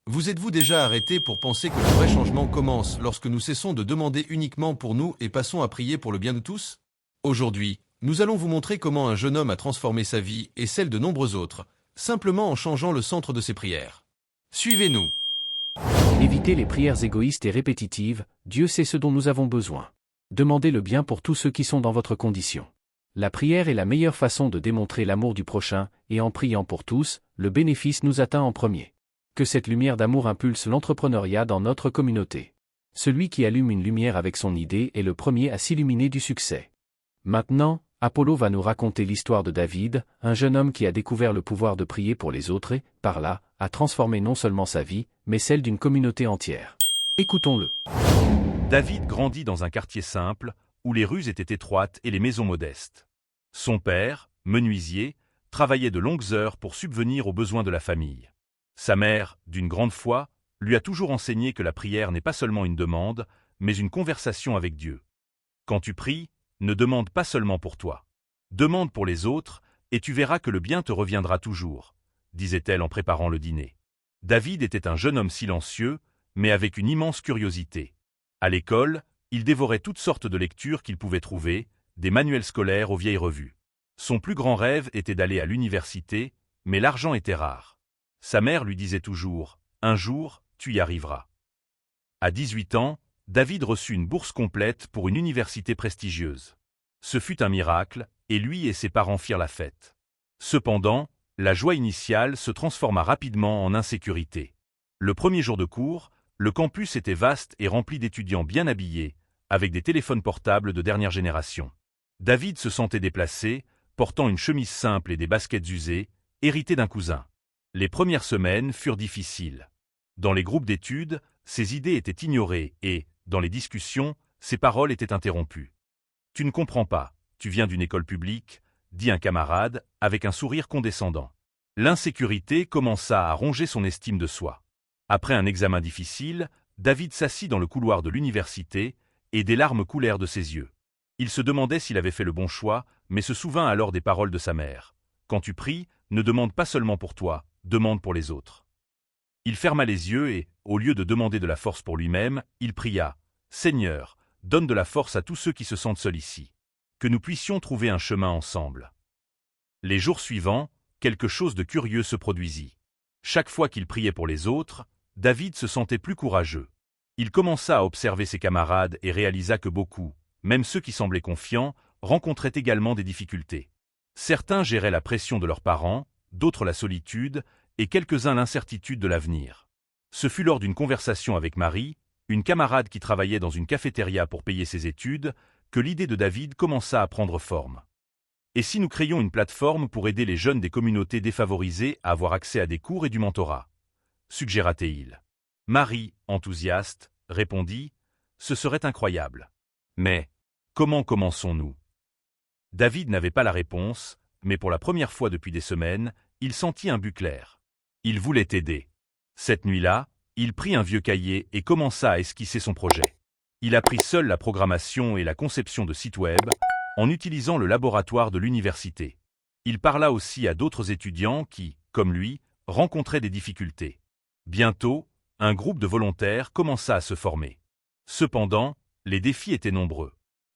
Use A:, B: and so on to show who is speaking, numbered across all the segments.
A: Vous êtes-vous déjà arrêté pour penser que le vrai changement commence lorsque nous cessons de demander uniquement pour nous et passons à prier pour le bien de tous? Aujourd'hui, nous allons vous montrer comment un jeune homme a transformé sa vie et celle de nombreux autres, simplement en changeant le centre de ses prières. Suivez-nous.
B: Évitez les prières égoïstes et répétitives, Dieu sait ce dont nous avons besoin. Demandez le bien pour tous ceux qui sont dans votre condition. La prière est la meilleure façon de démontrer l'amour du prochain, et en priant pour tous, le bénéfice nous atteint en premier. Que cette lumière d'amour impulse l'entrepreneuriat dans notre communauté. Celui qui allume une lumière avec son idée est le premier à s'illuminer du succès. Maintenant, Apollo va nous raconter l'histoire de David, un jeune homme qui a découvert le pouvoir de prier pour les autres et, par là, a transformé non seulement sa vie, mais celle d'une communauté entière. Écoutons-le.
C: David grandit dans un quartier simple, où les rues étaient étroites et les maisons modestes. Son père, menuisier, travaillait de longues heures pour subvenir aux besoins de la famille. Sa mère, d'une grande foi, lui a toujours enseigné que la prière n'est pas seulement une demande, mais une conversation avec Dieu. Quand tu pries, ne demande pas seulement pour toi. Demande pour les autres, et tu verras que le bien te reviendra toujours, disait-elle en préparant le dîner. David était un jeune homme silencieux, mais avec une immense curiosité. À l'école, il dévorait toutes sortes de lectures qu'il pouvait trouver, des manuels scolaires aux vieilles revues. Son plus grand rêve était d'aller à l'université, mais l'argent était rare. Sa mère lui disait toujours « Un jour, tu y arriveras ». À 18 ans, David reçut une bourse complète pour une université prestigieuse. Ce fut un miracle, et lui et ses parents firent la fête. Cependant, la joie initiale se transforma rapidement en insécurité. Le premier jour de cours, le campus était vaste et rempli d'étudiants bien habillés, avec des téléphones portables de dernière génération. David se sentait déplacé, portant une chemise simple et des baskets usées, héritées d'un cousin. Les premières semaines furent difficiles. Dans les groupes d'études, ses idées étaient ignorées et, dans les discussions, ses paroles étaient interrompues. « Tu ne comprends pas, tu viens d'une école publique », dit un camarade, avec un sourire condescendant. L'insécurité commença à ronger son estime de soi. Après un examen difficile, David s'assit dans le couloir de l'université, et des larmes coulèrent de ses yeux. Il se demandait s'il avait fait le bon choix, mais se souvint alors des paroles de sa mère. « Quand tu pries, ne demande pas seulement pour toi, demande pour les autres. » Il ferma les yeux et, au lieu de demander de la force pour lui-même, il pria « Seigneur, donne de la force à tous ceux qui se sentent seuls ici. Que nous puissions trouver un chemin ensemble. » Les jours suivants, quelque chose de curieux se produisit. Chaque fois qu'il priait pour les autres, David se sentait plus courageux. Il commença à observer ses camarades et réalisa que beaucoup, même ceux qui semblaient confiants, rencontraient également des difficultés. Certains géraient la pression de leurs parents, d'autres la solitude, et quelques-uns l'incertitude de l'avenir. Ce fut lors d'une conversation avec Marie, une camarade qui travaillait dans une cafétéria pour payer ses études, que l'idée de David commença à prendre forme. Et si nous créions une plateforme pour aider les jeunes des communautés défavorisées à avoir accès à des cours et du mentorat? Suggéra-t-il. Marie, enthousiaste, répondit « Ce serait incroyable. Mais, comment commençons-nous » David n'avait pas la réponse, mais pour la première fois depuis des semaines, il sentit un but clair. Il voulait aider. Cette nuit-là, il prit un vieux cahier et commença à esquisser son projet. Il apprit seul la programmation et la conception de sites web, en utilisant le laboratoire de l'université. Il parla aussi à d'autres étudiants qui, comme lui, rencontraient des difficultés. Bientôt, un groupe de volontaires commença à se former. Cependant, les défis étaient nombreux.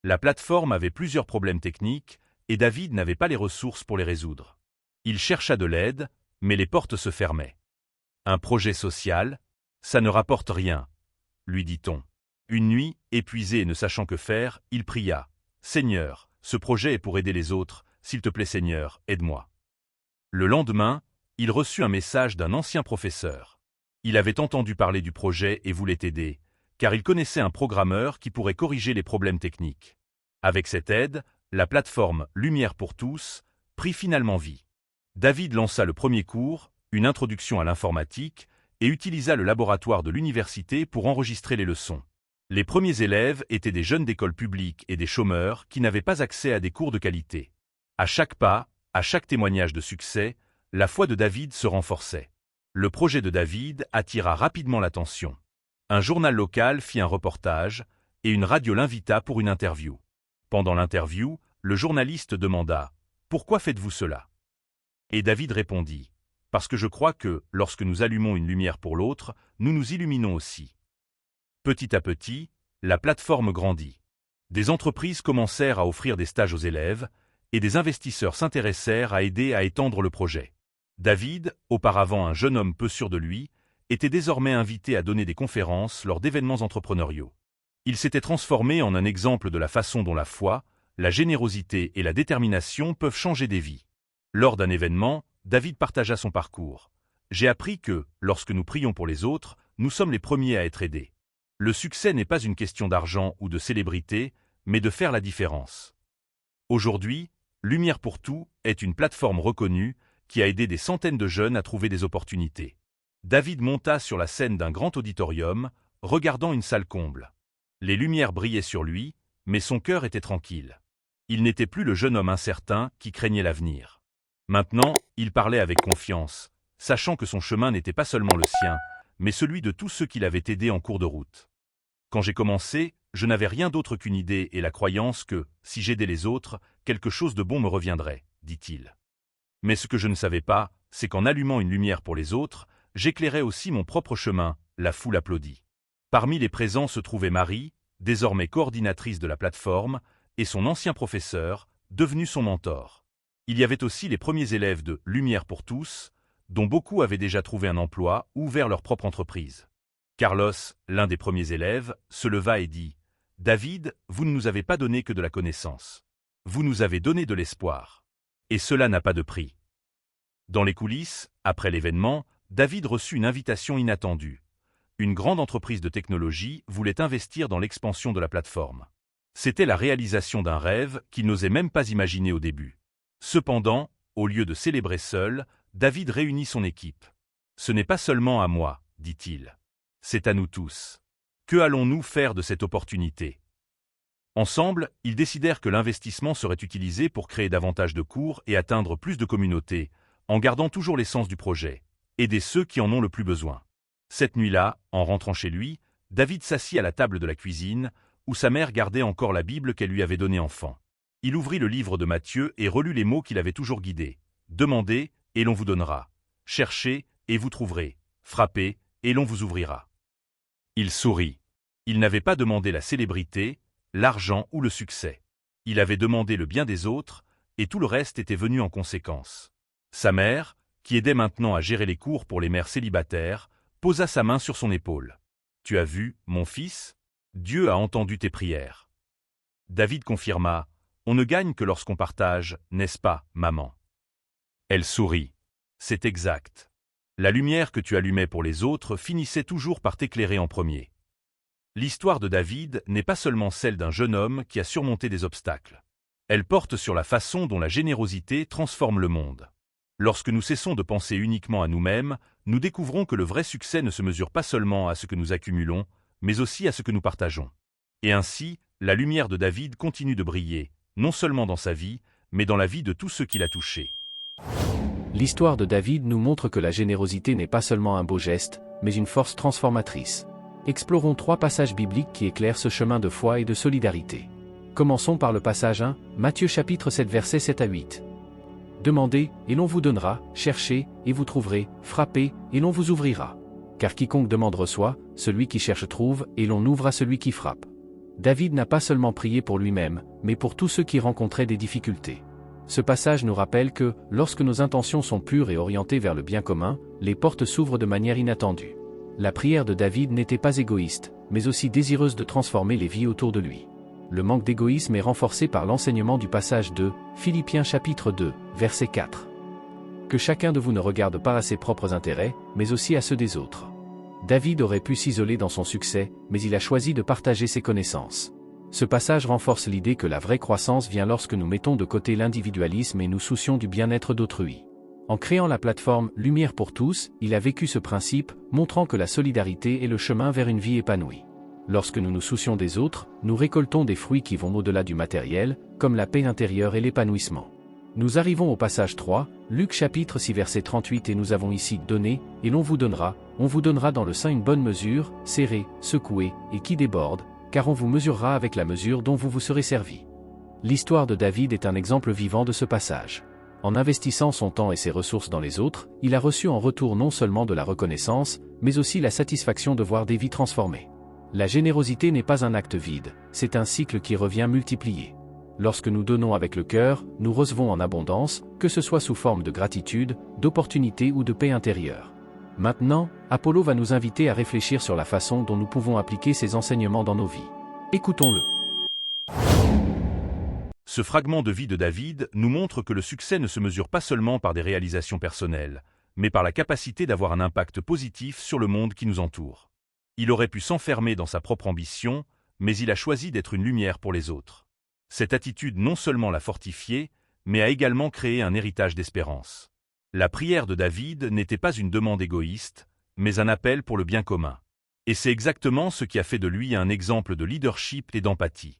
C: La plateforme avait plusieurs problèmes techniques et David n'avait pas les ressources pour les résoudre. Il chercha de l'aide, mais les portes se fermaient. Un projet social, ça ne rapporte rien, lui dit-on. Une nuit, épuisé et ne sachant que faire, il pria. Seigneur, ce projet est pour aider les autres, s'il te plaît Seigneur, aide-moi. Le lendemain, il reçut un message d'un ancien professeur. Il avait entendu parler du projet et voulait aider, car il connaissait un programmeur qui pourrait corriger les problèmes techniques. Avec cette aide, la plateforme Lumière pour tous prit finalement vie. David lança le premier cours, une introduction à l'informatique, et utilisa le laboratoire de l'université pour enregistrer les leçons. Les premiers élèves étaient des jeunes d'école publique et des chômeurs qui n'avaient pas accès à des cours de qualité. À chaque pas, à chaque témoignage de succès, la foi de David se renforçait. Le projet de David attira rapidement l'attention. Un journal local fit un reportage et une radio l'invita pour une interview. Pendant l'interview, le journaliste demanda « Pourquoi faites-vous cela ?» Et David répondit parce que je crois que, lorsque nous allumons une lumière pour l'autre, nous nous illuminons aussi. Petit à petit, la plateforme grandit. Des entreprises commencèrent à offrir des stages aux élèves, et des investisseurs s'intéressèrent à aider à étendre le projet. David, auparavant un jeune homme peu sûr de lui, était désormais invité à donner des conférences lors d'événements entrepreneuriaux. Il s'était transformé en un exemple de la façon dont la foi, la générosité et la détermination peuvent changer des vies. Lors d'un événement, David partagea son parcours. J'ai appris que, lorsque nous prions pour les autres, nous sommes les premiers à être aidés. Le succès n'est pas une question d'argent ou de célébrité, mais de faire la différence. Aujourd'hui, Lumière pour tout est une plateforme reconnue qui a aidé des centaines de jeunes à trouver des opportunités. David monta sur la scène d'un grand auditorium, regardant une salle comble. Les lumières brillaient sur lui, mais son cœur était tranquille. Il n'était plus le jeune homme incertain qui craignait l'avenir. Maintenant, il parlait avec confiance, sachant que son chemin n'était pas seulement le sien, mais celui de tous ceux qui l'avaient aidé en cours de route. Quand j'ai commencé, je n'avais rien d'autre qu'une idée et la croyance que, si j'aidais les autres, quelque chose de bon me reviendrait, dit-il. Mais ce que je ne savais pas, c'est qu'en allumant une lumière pour les autres, j'éclairais aussi mon propre chemin, la foule applaudit. Parmi les présents se trouvait Marie, désormais coordinatrice de la plateforme, et son ancien professeur, devenu son mentor. Il y avait aussi les premiers élèves de Lumière pour tous, dont beaucoup avaient déjà trouvé un emploi ou ouvert leur propre entreprise. Carlos, l'un des premiers élèves, se leva et dit « David, vous ne nous avez pas donné que de la connaissance. Vous nous avez donné de l'espoir. Et cela n'a pas de prix. » Dans les coulisses, après l'événement, David reçut une invitation inattendue. Une grande entreprise de technologie voulait investir dans l'expansion de la plateforme. C'était la réalisation d'un rêve qu'il n'osait même pas imaginer au début. Cependant, au lieu de célébrer seul, David réunit son équipe. « Ce n'est pas seulement à moi, dit-il. C'est à nous tous. Que allons-nous faire de cette opportunité ?» Ensemble, ils décidèrent que l'investissement serait utilisé pour créer davantage de cours et atteindre plus de communautés, en gardant toujours l'essence du projet, aider ceux qui en ont le plus besoin. Cette nuit-là, en rentrant chez lui, David s'assit à la table de la cuisine, où sa mère gardait encore la Bible qu'elle lui avait donnée enfant. Il ouvrit le livre de Matthieu et relut les mots qui l'avaient toujours guidé. « Demandez, et l'on vous donnera. Cherchez, et vous trouverez. Frappez, et l'on vous ouvrira. » Il sourit. Il n'avait pas demandé la célébrité, l'argent ou le succès. Il avait demandé le bien des autres, et tout le reste était venu en conséquence. Sa mère, qui aidait maintenant à gérer les cours pour les mères célibataires, posa sa main sur son épaule. « Tu as vu, mon fils ? Dieu a entendu tes prières. » David confirma. « On ne gagne que lorsqu'on partage, n'est-ce pas, maman ?» Elle sourit. « C'est exact. La lumière que tu allumais pour les autres finissait toujours par t'éclairer en premier. » L'histoire de David n'est pas seulement celle d'un jeune homme qui a surmonté des obstacles. Elle porte sur la façon dont la générosité transforme le monde. Lorsque nous cessons de penser uniquement à nous-mêmes, nous découvrons que le vrai succès ne se mesure pas seulement à ce que nous accumulons, mais aussi à ce que nous partageons. Et ainsi, la lumière de David continue de briller, non seulement dans sa vie, mais dans la vie de tous ceux qui l'a touché.
B: L'histoire de David nous montre que la générosité n'est pas seulement un beau geste, mais une force transformatrice. Explorons 3 passages bibliques qui éclairent ce chemin de foi et de solidarité. Commençons par le passage 1, Matthieu chapitre 7 versets 7 à 8. Demandez, et l'on vous donnera, cherchez, et vous trouverez, frappez, et l'on vous ouvrira. Car quiconque demande reçoit, celui qui cherche trouve, et l'on ouvre à celui qui frappe. David n'a pas seulement prié pour lui-même, mais pour tous ceux qui rencontraient des difficultés. Ce passage nous rappelle que, lorsque nos intentions sont pures et orientées vers le bien commun, les portes s'ouvrent de manière inattendue. La prière de David n'était pas égoïste, mais aussi désireuse de transformer les vies autour de lui. Le manque d'égoïsme est renforcé par l'enseignement du passage 2, Philippiens chapitre 2, verset 4. Que chacun de vous ne regarde pas à ses propres intérêts, mais aussi à ceux des autres. David aurait pu s'isoler dans son succès, mais il a choisi de partager ses connaissances. Ce passage renforce l'idée que la vraie croissance vient lorsque nous mettons de côté l'individualisme et nous soucions du bien-être d'autrui. En créant la plateforme Lumière pour tous, il a vécu ce principe, montrant que la solidarité est le chemin vers une vie épanouie. Lorsque nous nous soucions des autres, nous récoltons des fruits qui vont au-delà du matériel, comme la paix intérieure et l'épanouissement. Nous arrivons au passage 3, Luc chapitre 6 verset 38 et nous avons ici « donné, et l'on vous donnera dans le sein une bonne mesure, serrée, secouée, et qui déborde, car on vous mesurera avec la mesure dont vous vous serez servi. » L'histoire de David est un exemple vivant de ce passage. En investissant son temps et ses ressources dans les autres, il a reçu en retour non seulement de la reconnaissance, mais aussi la satisfaction de voir des vies transformées. La générosité n'est pas un acte vide, c'est un cycle qui revient multiplié. Lorsque nous donnons avec le cœur, nous recevons en abondance, que ce soit sous forme de gratitude, d'opportunité ou de paix intérieure. Maintenant, Apollo va nous inviter à réfléchir sur la façon dont nous pouvons appliquer ces enseignements dans nos vies. Écoutons-le.
C: Ce fragment de vie de David nous montre que le succès ne se mesure pas seulement par des réalisations personnelles, mais par la capacité d'avoir un impact positif sur le monde qui nous entoure. Il aurait pu s'enfermer dans sa propre ambition, mais il a choisi d'être une lumière pour les autres. Cette attitude non seulement l'a fortifié, mais a également créé un héritage d'espérance. La prière de David n'était pas une demande égoïste, mais un appel pour le bien commun. Et c'est exactement ce qui a fait de lui un exemple de leadership et d'empathie.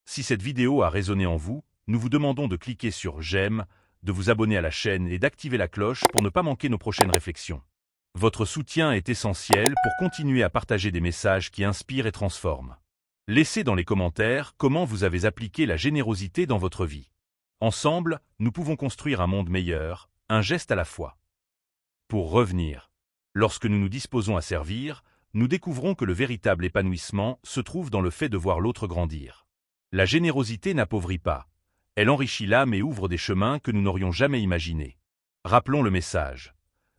C: Si cette vidéo a résonné en vous, nous vous demandons de cliquer sur « J'aime », de vous abonner à la chaîne et d'activer la cloche pour ne pas manquer nos prochaines réflexions. Votre soutien est essentiel pour continuer à partager des messages qui inspirent et transforment. Laissez dans les commentaires comment vous avez appliqué la générosité dans votre vie. Ensemble, nous pouvons construire un monde meilleur, un geste à la fois. Pour revenir, lorsque nous nous disposons à servir, nous découvrons que le véritable épanouissement se trouve dans le fait de voir l'autre grandir. La générosité n'appauvrit pas. Elle enrichit l'âme et ouvre des chemins que nous n'aurions jamais imaginés. Rappelons le message.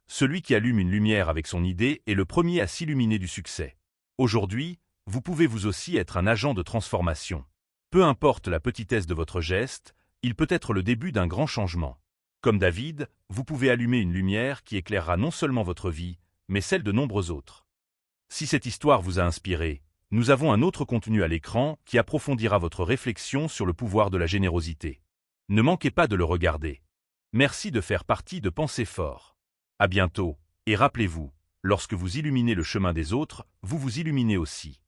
C: Celui qui allume une lumière avec son idée est le premier à s'illuminer du succès. Aujourd'hui, vous pouvez vous aussi être un agent de transformation. Peu importe la petitesse de votre geste, il peut être le début d'un grand changement. Comme David, vous pouvez allumer une lumière qui éclairera non seulement votre vie, mais celle de nombreux autres. Si cette histoire vous a inspiré, nous avons un autre contenu à l'écran qui approfondira votre réflexion sur le pouvoir de la générosité. Ne manquez pas de le regarder. Merci de faire partie de Pensez Fort. À bientôt, et rappelez-vous, lorsque vous illuminez le chemin des autres, vous vous illuminez aussi.